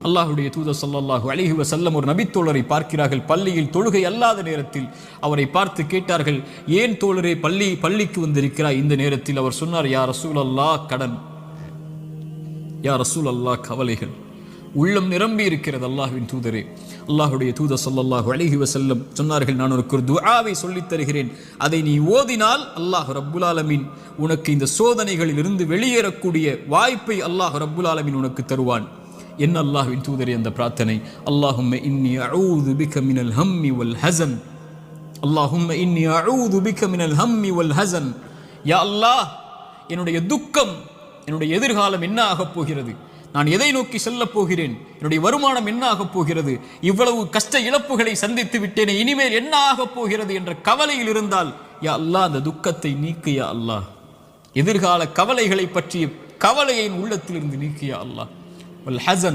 அல்லாஹ்வுடைய தூதர் ஸல்லல்லாஹு அலைஹி வஸல்லம் ஒரு நபித்தோழரை பார்க்கிறார்கள். பள்ளியில் தொழுகை அல்லாத நேரத்தில் அவரை பார்த்து கேட்டார்கள், ஏன் தோழரே பள்ளிக்கு வந்திருக்கிறாய் இந்த நேரத்தில்? அவர் சொன்னார், யா ரசூலல்லாஹ், கடன், யா ரசூலல்லாஹ், கவலைகள். உள்ளம் நிரம்பி இருக்கிறது அல்லாஹ்வின் தூதரே. அல்லாஹ்வுடைய தூதர் ஸல்லல்லாஹு அலைஹி வஸல்லம் சொன்னார்கள், நான் உனக்கு ஒரு துஆவை சொல்லித் தருகிறேன், அதை நீ ஓதினால் அல்லாஹ் ரப்புல் ஆலமீன் உனக்கு இந்த சோதனைகளில் இருந்து வெளியேறக்கூடிய வாய்ப்பை அல்லாஹ் ரப்புல் ஆலமீன் உனக்கு தருவான். என்ன அல்லாஹ்வின் தூதரே அந்த பிரார்த்தனை? அல்லாஹும்ம இன்னி அஊது பிக மினல் ஹம்மி வல் ஹஸன், அல்லாஹும்ம இன்னி அஊது பிக மினல் ஹம்மி வல் ஹஸன். யா அல்லாஹ், என்னுடைய துக்கம், என்னுடைய எதிர்காலம் என்ன ஆகப் போகிறது, நான் எதை நோக்கி செல்லப் போகிறேன், என்னுடைய வருமானம் என்ன ஆகப் போகிறது, இவ்வளவு கஷ்ட இழப்புகளை சந்தித்து விட்டேனே, இனிமேல் என்ன ஆகப் போகிறது என்ற கவலையில் இருந்தால், யா அல்லாஹ், அந்த துக்கத்தை நீக்கு யா அல்லாஹ். எதிர்கால கவலைகளை பற்றிய கவலையை உள்ளத்திலிருந்து நீக்கு யா அல்லாஹ். வல் ஹஸன்